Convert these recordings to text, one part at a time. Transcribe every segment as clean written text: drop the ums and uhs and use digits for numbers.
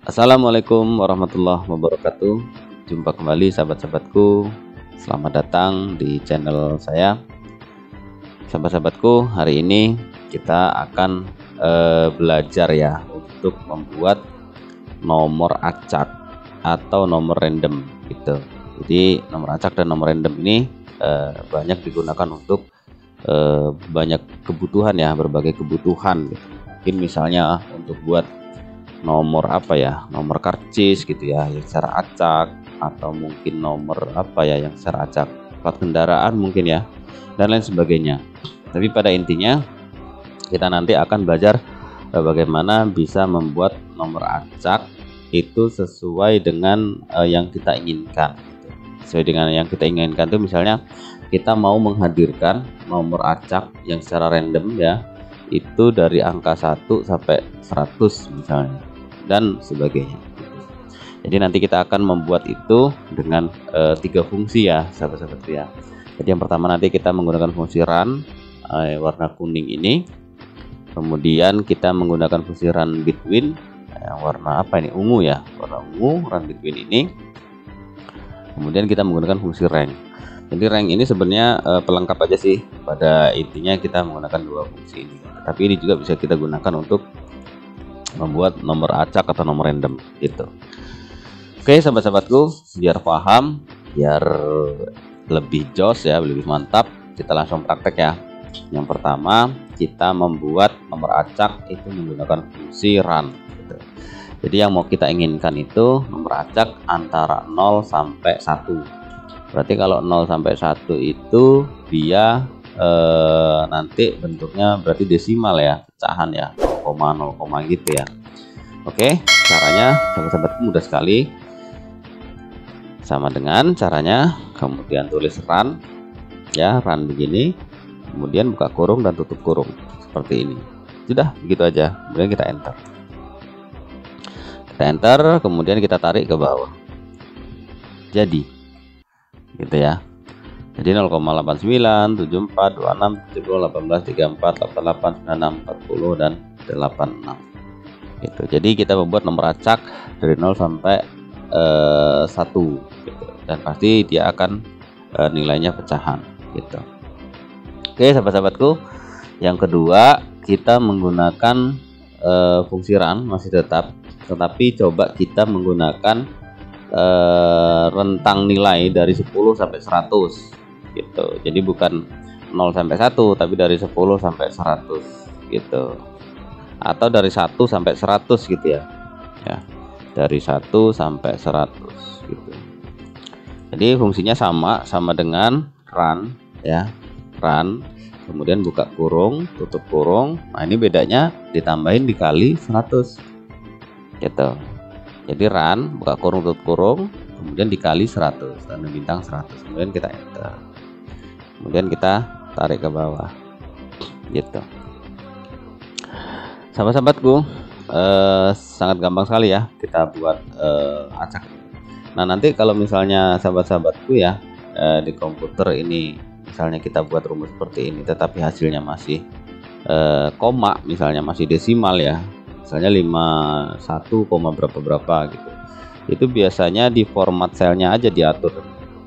Assalamualaikum warahmatullahi wabarakatuh. Jumpa kembali sahabat-sahabatku. Selamat datang di channel saya. Sahabat-sahabatku, hari ini kita akan belajar ya untuk membuat nomor acak atau nomor random gitu. Jadi nomor acak dan nomor random ini banyak digunakan untuk banyak kebutuhan ya, berbagai kebutuhan gitu. Mungkin misalnya untuk buat nomor apa ya, nomor karcis gitu ya yang secara acak, atau mungkin nomor apa ya yang secara acak, plat kendaraan mungkin ya, dan lain sebagainya. Tapi pada intinya kita nanti akan belajar bagaimana bisa membuat nomor acak itu sesuai dengan yang kita inginkan gitu. Sesuai dengan yang kita inginkan itu misalnya kita mau menghadirkan nomor acak yang secara random ya, itu dari angka 1 sampai 100 misalnya, dan sebagainya. Jadi nanti kita akan membuat itu dengan 3 fungsi ya sahabat-sahabat ya. Jadi yang pertama nanti kita menggunakan fungsi run warna kuning ini, kemudian kita menggunakan fungsi run between yang warna apa ini, ungu ya, warna ungu, run between ini. Kemudian kita menggunakan fungsi rank. Jadi rank ini sebenarnya pelengkap aja sih, pada intinya kita menggunakan 2 fungsi ini. Tapi ini juga bisa kita gunakan untuk membuat nomor acak atau nomor random gitu. Oke sahabat-sahabatku, biar paham, biar lebih jos ya, lebih mantap, kita langsung praktek ya. Yang pertama kita membuat nomor acak itu menggunakan fungsi run gitu. Jadi yang mau kita inginkan itu nomor acak antara 0 sampai 1. Berarti kalau 0 sampai 1 itu dia nanti bentuknya berarti desimal ya, pecahan ya, 0,0 gitu ya. Oke, caranya sahabat-sahabat mudah sekali, sama dengan caranya kemudian tulis run ya, run begini, kemudian buka kurung dan tutup kurung seperti ini. Sudah begitu aja, kemudian kita enter, kemudian kita tarik ke bawah, jadi gitu ya. Jadi 0,89, 74, 26, 70, 18, 34, 88, 96, 40 dan 86 gitu. Jadi kita membuat nomor acak dari 0 sampai 1 gitu. Dan pasti dia akan nilainya pecahan gitu. Oke sahabat-sahabatku, yang kedua kita menggunakan fungsi run masih tetap, tetapi coba kita menggunakan rentang nilai dari 10 sampai 100 gitu. Jadi bukan 0 sampai 1 tapi dari 10 sampai 100 gitu, atau dari 1 sampai 100 gitu ya, dari 1 sampai 100 gitu. Jadi fungsinya sama dengan run ya, run kemudian buka kurung tutup kurung. Nah ini bedanya ditambahin dikali 100 gitu. Jadi run buka kurung tutup kurung kemudian dikali 100, tanda bintang 100, kemudian kita enter, kemudian kita tarik ke bawah gitu. Sahabat-sahabatku, sangat gampang sekali ya kita buat acak. Nah nanti kalau misalnya sahabat-sahabatku ya di komputer ini misalnya kita buat rumus seperti ini tetapi hasilnya masih koma, misalnya masih desimal ya, misalnya 51, berapa gitu, itu biasanya di format selnya aja diatur.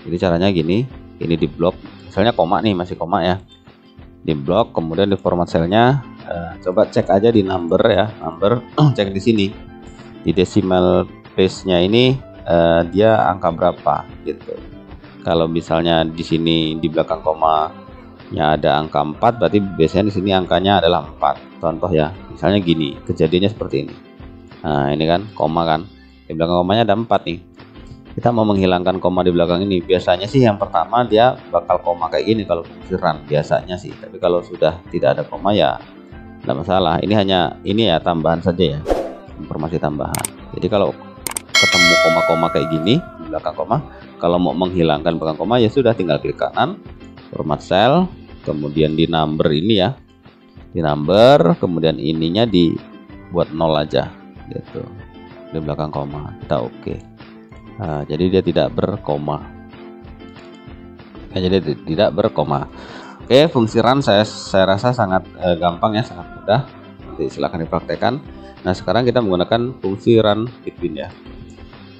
Jadi caranya gini, ini di blok, misalnya koma nih, masih koma ya, di blok, kemudian di format selnya coba cek aja di number ya, number cek di sini di decimal place nya ini dia angka berapa gitu. Kalau misalnya di sini di belakang komanya ada angka 4, berarti biasanya di sini angkanya adalah 4. Contoh ya, misalnya gini, kejadiannya seperti ini. Nah ini kan koma kan, di belakang komanya ada 4 nih. Kita mau menghilangkan koma di belakang ini, biasanya sih yang pertama dia bakal koma kayak gini kalau fungsi run biasanya sih. Tapi kalau sudah tidak ada koma ya tidak masalah. Ini hanya ini ya tambahan saja ya, informasi tambahan. Jadi kalau ketemu koma-koma kayak gini di belakang koma, kalau mau menghilangkan belakang koma ya sudah tinggal klik kanan, format cell, kemudian di number ini ya, di number, kemudian ininya dibuat 0 aja gitu di belakang koma, kita oke. Nah, jadi dia tidak berkoma. Jadi tidak berkoma. Oke, fungsi run saya rasa sangat gampang ya, sangat mudah. Nanti silahkan dipraktekkan. Nah sekarang kita menggunakan fungsi run between ya.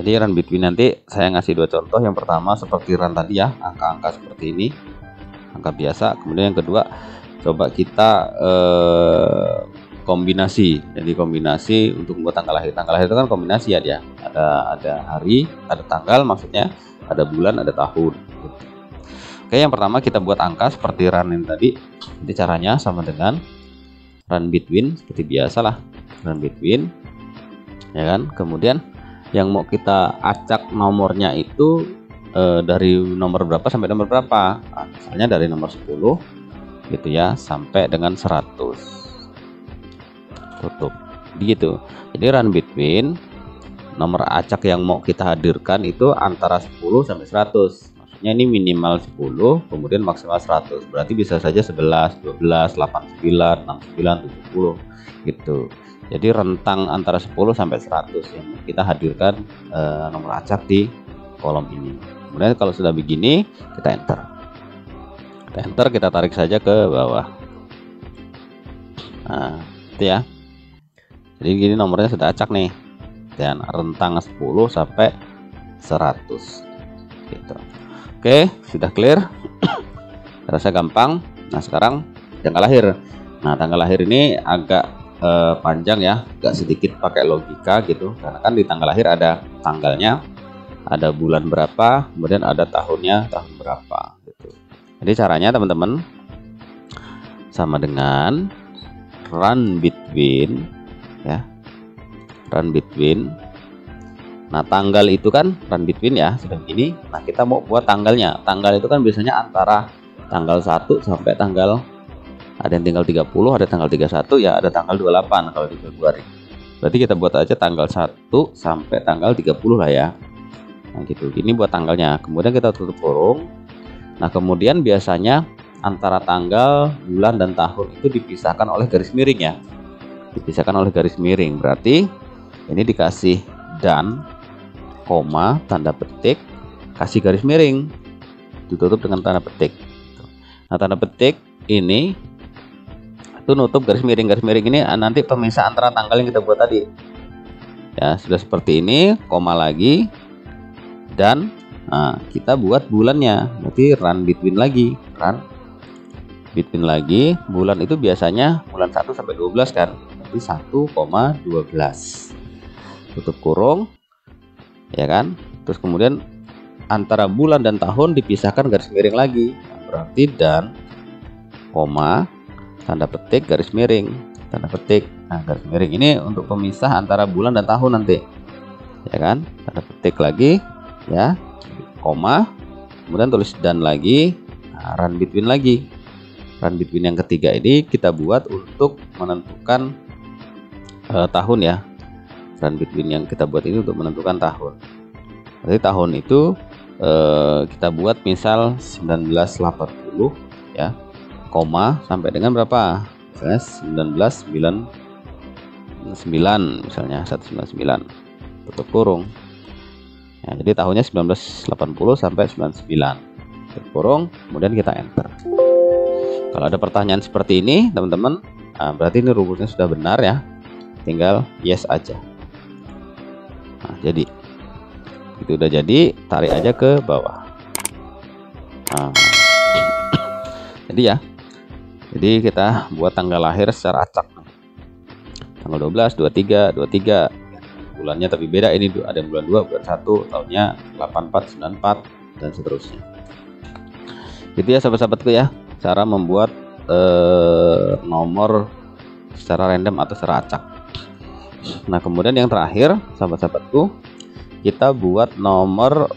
Jadi run between nanti saya ngasih dua contoh. Yang pertama seperti run tadi ya, angka-angka seperti ini, angka biasa. Kemudian yang kedua coba kita kombinasi. Jadi kombinasi untuk membuat tanggal lahir. Tanggal lahir itu kan kombinasi ya dia. Ada hari, ada tanggal maksudnya, ada bulan, ada tahun. Oke, yang pertama kita buat angka seperti run yang tadi. Jadi caranya sama dengan run between seperti biasalah, run between ya kan. Kemudian yang mau kita acak nomornya itu dari nomor berapa sampai nomor berapa. Nah, misalnya dari nomor 10 gitu ya sampai dengan 100, tutup gitu. Jadi run between, nomor acak yang mau kita hadirkan itu antara 10 sampai 100. Maksudnya ini minimal 10 kemudian maksimal 100. Berarti bisa saja 11, 12, 89, 69, 70 gitu. Jadi rentang antara 10 sampai 100 yang kita hadirkan nomor acak di kolom ini. Kemudian kalau sudah begini kita enter. Kita enter, kita tarik saja ke bawah. Nah, itu ya. Jadi gini nomornya sudah acak nih. Dan rentang 10 sampai 100 gitu. Oke, sudah clear. Terasa gampang. Nah, sekarang tanggal lahir. Nah, tanggal lahir ini agak panjang ya, agak sedikit pakai logika gitu. Karena kan di tanggal lahir ada tanggalnya, ada bulan berapa, kemudian ada tahunnya, tahun berapa gitu. Jadi caranya teman-teman sama dengan run between ya, run between. Nah tanggal itu kan run between ya sudah begini. Nah kita mau buat tanggalnya. Tanggal itu kan biasanya antara tanggal 1 sampai tanggal, ada yang tinggal 30, ada tanggal 31 ya, ada tanggal 28 kalau di Februari. Berarti kita buat aja tanggal 1 sampai tanggal 30 lah ya. Nah gitu, ini buat tanggalnya. Kemudian kita tutup kurung. Nah kemudian biasanya antara tanggal, bulan, dan tahun itu dipisahkan oleh garis miring ya. Dipisahkan oleh garis miring. Berarti ini dikasih dan, koma, tanda petik, kasih garis miring, ditutup dengan tanda petik. Nah tanda petik ini itu nutup garis miring. Garis miring ini nanti pemisah antara tanggal yang kita buat tadi ya. Sudah seperti ini, koma lagi, dan nah, kita buat bulannya. Berarti run between lagi, run between lagi. Bulan itu biasanya bulan 1 sampai 12 kan, berarti 1,12, tutup kurung ya kan. Terus kemudian antara bulan dan tahun dipisahkan garis miring lagi, berarti dan, koma, tanda petik, garis miring, tanda petik. Nah garis miring ini untuk pemisah antara bulan dan tahun nanti ya kan. Tanda petik lagi ya, koma, kemudian tulis dan lagi. Nah, run between lagi. Run between yang ketiga ini kita buat untuk menentukan tahun ya. Run between yang kita buat ini untuk menentukan tahun. Berarti tahun itu kita buat misal 1980 ya, koma sampai dengan berapa, misalnya 1999 misalnya, 199, tutup kurung ya. Jadi tahunnya 1980 sampai 99, tutup kurung, kemudian kita enter. Kalau ada pertanyaan seperti ini teman-teman, nah, berarti ini rumusnya sudah benar ya, tinggal yes aja. Nah jadi itu udah jadi, tarik aja ke bawah. Nah, jadi ya, jadi kita buat tanggal lahir secara acak. Tanggal 12, 23, 23. Bulannya tapi beda, ini ada bulan 2, bulan 1, tahunnya 84, 94, dan seterusnya. Gitu ya sahabat-sahabatku ya, cara membuat nomor secara random atau secara acak. Nah kemudian yang terakhir sahabat-sahabatku, kita buat nomor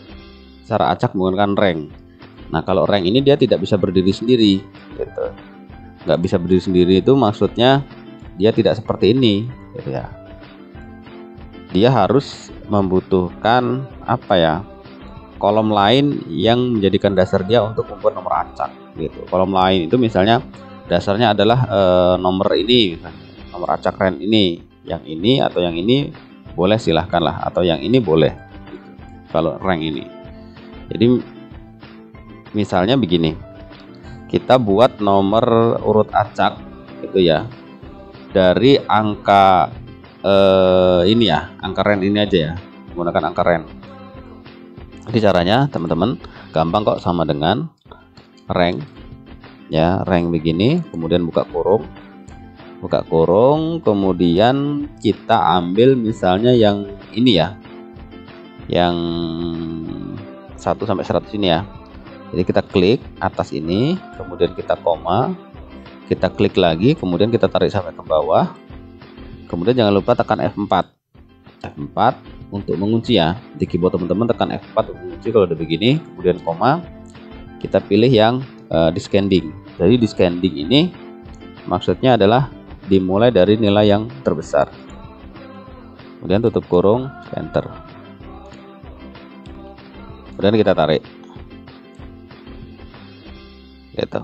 secara acak menggunakan rank. Nah kalau rank ini dia tidak bisa berdiri sendiri gitu. Nggak bisa berdiri sendiri itu maksudnya dia tidak seperti ini gitu ya. Dia harus membutuhkan apa ya, kolom lain yang menjadikan dasar dia untuk membuat nomor acak gitu. Kolom lain itu misalnya dasarnya adalah nomor ini, nomor acak rank ini, yang ini atau yang ini boleh silahkan lah, atau yang ini boleh gitu. Kalau rank ini, jadi misalnya begini, kita buat nomor urut acak itu ya, dari angka ini ya, angka rank ini aja ya, menggunakan angka rank. Jadi caranya teman-teman gampang kok, sama dengan rank ya, rank begini, kemudian buka kurung, kemudian kita ambil misalnya yang ini ya, yang 1 sampai 100 ini ya. Jadi kita klik atas ini, kemudian kita koma, kita klik lagi, kemudian kita tarik sampai ke bawah, kemudian jangan lupa tekan F4 untuk mengunci ya. Di keyboard teman-teman tekan F4 untuk mengunci kalau udah begini, kemudian koma, kita pilih yang descending. Jadi descending ini maksudnya adalah dimulai dari nilai yang terbesar, kemudian tutup kurung, enter, kemudian kita tarik gitu.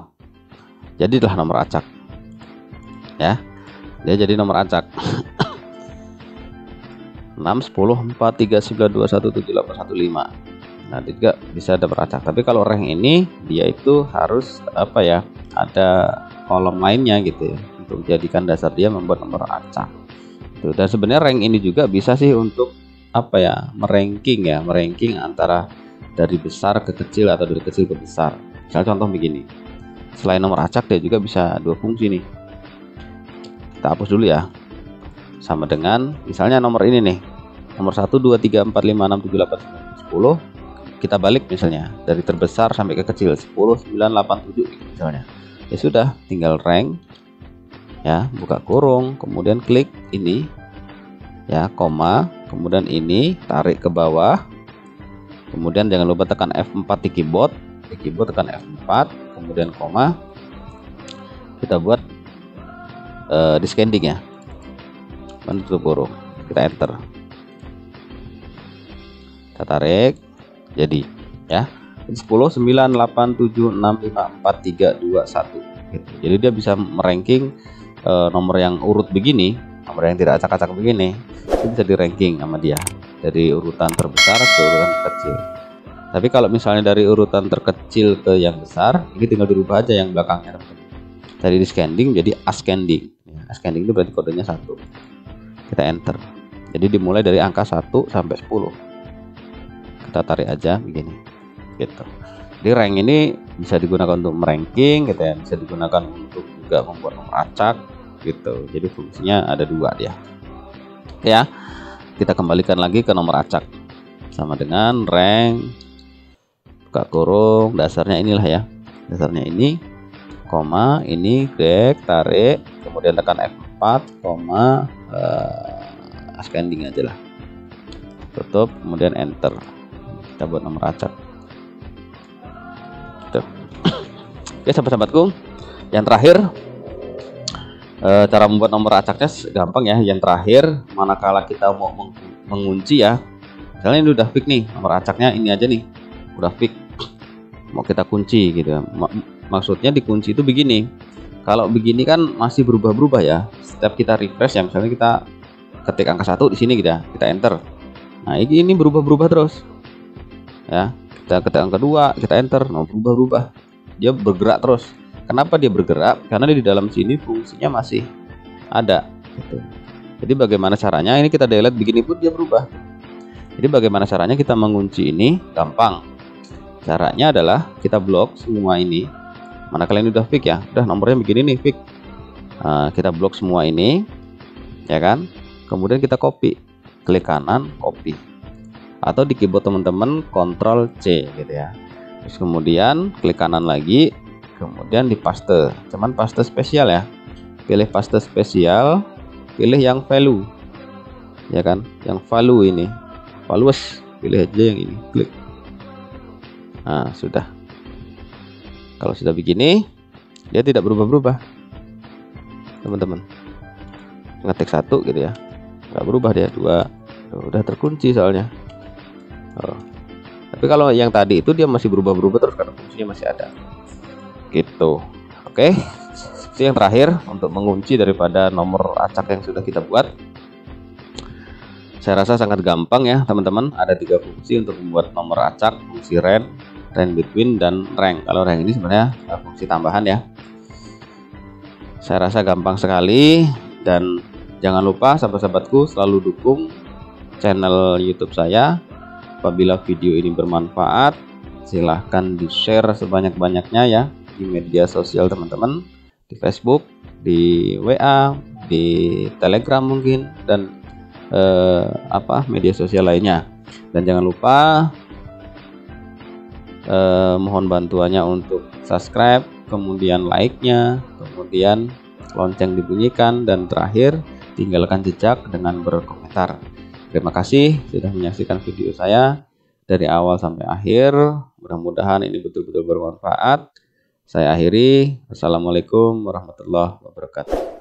Jadilah nomor acak ya, dia jadi nomor acak 6, 10, 4, 3, 9, 2, 1, 7, 8, 1, 5. Nah juga bisa ada beracak, tapi kalau rank ini dia itu harus apa ya, ada kolom lainnya gitu ya, untuk jadikan dasar dia membuat nomor acak itu. Dan sebenarnya rank ini juga bisa sih untuk apa ya, meranking ya, meranking antara dari besar ke kecil atau dari kecil ke besar. Misalnya contoh begini, selain nomor acak dia juga bisa dua fungsi nih. Kita hapus dulu ya, sama dengan misalnya nomor ini nih, nomor 1, 2, 3, 4, 5, 6, 7, 8, 9, 10, kita balik misalnya dari terbesar sampai ke kecil, 10, 9, 8, 7 gitu misalnya. Ya sudah, tinggal rank ya, buka kurung, kemudian klik ini ya, koma, kemudian ini tarik ke bawah, kemudian jangan lupa tekan F4 di keyboard tekan F4, kemudian koma, kita buat descending ya, tutup kurung, kita enter, kita tarik, jadi ya 10, 9, 8, 7, 6, 5, 4, 3, 2, 1 gitu. Jadi dia bisa meranking nomor yang urut begini, nomor yang tidak acak-acak begini, itu bisa di ranking sama dia dari urutan terbesar ke urutan terkecil. Tapi kalau misalnya dari urutan terkecil ke yang besar, ini tinggal dirubah aja yang belakangnya teman-teman. Dari descending jadi ascending. Ascending itu berarti kodenya 1. Kita enter. Jadi dimulai dari angka 1 sampai 10. Kita tarik aja begini. Gitu. Jadi rank ini bisa digunakan untuk meranking gitu ya, bisa digunakan untuk juga membuat nomor acak gitu. Jadi fungsinya ada dua dia. Ya. Kita kembalikan lagi ke nomor acak. Sama dengan rank, buka kurung, dasarnya inilah ya. Dasarnya ini, koma, ini klik, tarik, kemudian tekan F4, koma, ascending aja lah. Tutup, kemudian enter. Kita buat nomor acak. Tuh. Oke sahabat-sahabatku, yang terakhir cara membuat nomor acaknya gampang ya. Yang terakhir, manakala kita mau mengunci ya, misalnya ini udah fix nih nomor acaknya, ini aja nih udah fix, mau kita kunci gitu ya. Maksudnya dikunci itu begini, kalau begini kan masih berubah-berubah ya, setiap kita refresh ya, misalnya kita ketik angka 1 di sini gitu ya, kita enter, nah ini berubah-berubah terus ya. Kita ketik angka 2, kita enter, nah berubah-berubah, dia bergerak terus. Kenapa dia bergerak? Karena di dalam sini fungsinya masih ada gitu. Jadi bagaimana caranya, ini kita delete begini pun dia berubah. Jadi bagaimana caranya kita mengunci ini? Gampang. Caranya adalah kita blok semua ini. Manakala ini udah fix ya, udah nomornya begini nih fix. Nah, kita blok semua ini, ya kan? Kemudian kita copy, klik kanan, copy. Atau di keyboard teman-teman Ctrl C gitu ya. Terus kemudian klik kanan lagi, kemudian di paste. Cuman paste spesial ya. Pilih paste spesial, pilih yang value, ya kan? Yang value ini, values, pilih aja yang ini, klik. Nah sudah. Kalau sudah begini, dia tidak berubah-berubah teman-teman. Ngetik 1 gitu ya, nggak berubah dia. 2 udah terkunci soalnya. Tapi kalau yang tadi itu dia masih berubah-berubah terus karena fungsinya masih ada gitu. Oke, itu yang terakhir untuk mengunci daripada nomor acak yang sudah kita buat. Saya rasa sangat gampang ya teman-teman. Ada 3 fungsi untuk membuat nomor acak, fungsi rank between, dan rank. Kalau rank ini sebenarnya fungsi tambahan ya. Saya rasa gampang sekali, dan Jangan lupa sahabat-sahabatku selalu dukung channel YouTube saya. Apabila video ini bermanfaat, silahkan di-share sebanyak-banyaknya ya di media sosial teman-teman, di Facebook, di WA, di Telegram mungkin, dan media sosial lainnya. Dan jangan lupa mohon bantuannya untuk subscribe, kemudian like-nya, kemudian lonceng dibunyikan, dan terakhir tinggalkan jejak dengan berkomentar. Terima kasih sudah menyaksikan video saya dari awal sampai akhir. Mudah-mudahan ini betul-betul bermanfaat. Saya akhiri. Assalamualaikum warahmatullahi wabarakatuh.